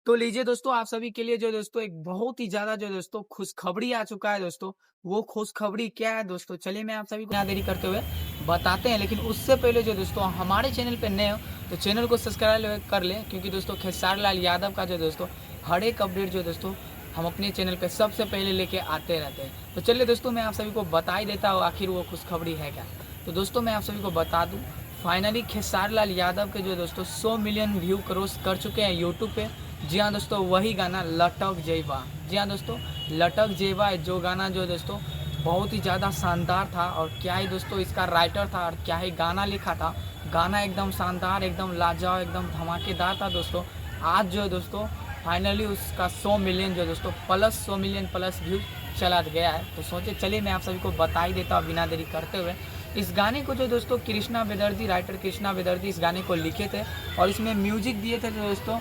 तो लीजिए दोस्तों, आप सभी के लिए जो दोस्तों एक बहुत ही ज़्यादा जो दोस्तों खुशखबरी आ चुका है दोस्तों। वो खुशखबरी क्या है दोस्तों? चलिए मैं आप सभी को बिना देरी करते हुए बताते हैं। लेकिन उससे पहले जो दोस्तों हमारे चैनल पे नए हो तो चैनल को सब्सक्राइब कर लें, क्योंकि दोस्तों खेसारी लाल यादव का जो दोस्तों हर एक अपडेट जो दोस्तों हम अपने चैनल पे सबसे पहले लेके आते रहते हैं। तो चलिए दोस्तों, मैं आप सभी को बता ही देता हूँ आखिर वो खुशखबरी है क्या। तो दोस्तों मैं आप सभी को बता दूँ, फाइनली खेसारी लाल यादव के जो दोस्तों 100 मिलियन व्यू क्रॉस कर चुके हैं यूट्यूब पे। जी हाँ दोस्तों, वही गाना लटक जइबा। जी हाँ दोस्तों, लटक जइबा जो गाना जो दोस्तों बहुत ही ज़्यादा शानदार था। और क्या ही दोस्तों इसका राइटर था और क्या ही गाना लिखा था। गाना एकदम शानदार, एकदम लाजवाब, एकदम धमाकेदार था दोस्तों। आज जो दोस्तों फाइनली उसका 100 मिलियन जो दोस्तों प्लस 100 मिलियन प्लस व्यू चला गया है। तो सोचे चलिए मैं आप सभी को बता ही देता हूँ बिना देरी करते हुए। इस गाने को जो दोस्तों कृष्णा बेदर्जी, राइटर कृष्णा बेदर्जी इस गाने को लिखे थे और इसमें म्यूजिक दिए थे दोस्तों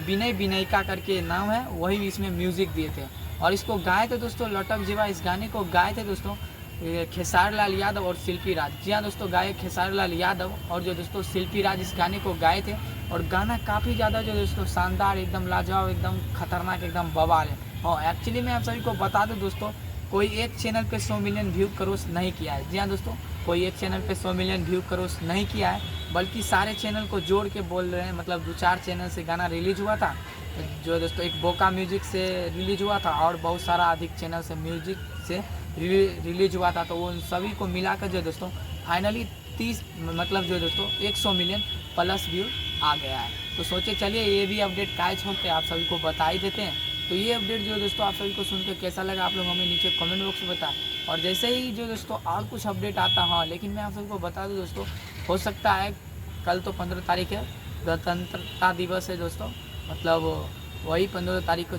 विनय विनयिका करके नाम है, वही इसमें म्यूजिक दिए थे। और इसको गाए थे दोस्तों लटक जीवा, इस गाने को गाए थे दोस्तों खेसारी लाल यादव और शिल्पी राज। जी हाँ दोस्तों, गाए खेसारी लाल यादव और जो दोस्तों शिल्पी राज इस गाने को गाए थे। और गाना काफ़ी ज़्यादा जो दोस्तों शानदार, एकदम लाजवाब, एकदम खतरनाक, एकदम बवाल है। और एक्चुअली मैं आप सभी को बता दूं दोस्तों, कोई एक चैनल पे 100 मिलियन व्यू क्रॉस नहीं किया है। जी हाँ दोस्तों, कोई एक चैनल पे 100 मिलियन व्यू क्रॉस नहीं किया है, बल्कि सारे चैनल को जोड़ के बोल रहे हैं। मतलब 2-4 चैनल से गाना रिलीज हुआ था, जो दोस्तों एक बोका म्यूजिक से रिलीज हुआ था और बहुत सारा अधिक चैनल से म्यूजिक से रिलीज हुआ था। तो उन सभी को मिलाकर जो दोस्तों फाइनली 30 मतलब जो दोस्तों 100 मिलियन प्लस व्यू आ गया है। तो सोचे चलिए ये भी अपडेट काय छोड़ के आप सभी को बता ही देते हैं। तो ये अपडेट जो दोस्तों आप सभी को सुन के कैसा लगा आप लोग हमें नीचे कमेंट बॉक्स में बताएं। और जैसे ही जो दोस्तों और कुछ अपडेट आता, हाँ लेकिन मैं आप सभी को बता दूं दोस्तों, हो सकता है कल तो 15 तारीख है, गणतंत्रता दिवस है दोस्तों। मतलब वही 15 तारीख को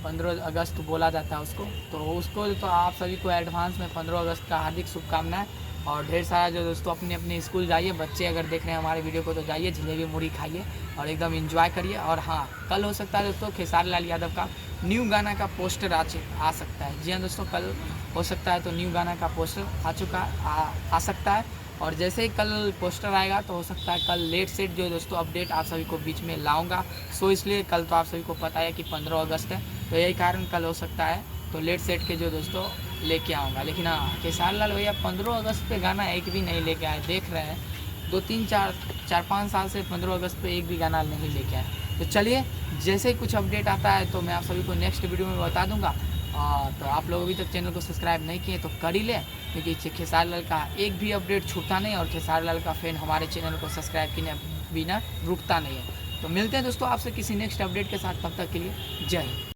15 अगस्त बोला जाता है उसको। तो उसको तो आप सभी को एडवांस में 15 अगस्त का हार्दिक शुभकामनाएं। और ढेर सारा जो दोस्तों अपने अपने स्कूल जाइए, बच्चे अगर देख रहे हैं हमारे वीडियो को तो जाइए, जलेबी मुड़ी खाइए और एकदम एंजॉय करिए। और हाँ, कल हो सकता है दोस्तों खेसारी लाल यादव का न्यू गाना का पोस्टर आ सकता है। जी हाँ दोस्तों, कल हो सकता है तो न्यू गाना का पोस्टर आ सकता है। और जैसे ही कल पोस्टर आएगा तो हो सकता है कल लेट सेट जो दोस्तों अपडेट आप सभी को बीच में लाऊंगा। सो इसलिए कल तो आप सभी को पता है कि 15 अगस्त है, तो यही कारण कल हो सकता है तो लेट सेट के जो दोस्तों लेके आऊँगा। लेकिन हाँ, खेसारी लाल भैया 15 अगस्त पे गाना एक भी नहीं लेके आए, देख रहे हैं 2-3-4-5 साल से 15 अगस्त पे एक भी गाना नहीं लेके आए। तो चलिए जैसे ही कुछ अपडेट आता है तो मैं आप सभी को नेक्स्ट वीडियो में बता दूंगा। तो आप लोग अभी तक चैनल को सब्सक्राइब नहीं किए तो कर ही लें, क्योंकि खेसारी लाल का एक भी अपडेट छूटता नहीं और खेसारी लाल का फैन हमारे चैनल को सब्सक्राइब किए बिना रुकता नहीं है। तो मिलते हैं दोस्तों आपसे किसी नेक्स्ट अपडेट के साथ, तब तक के लिए जय हिंद।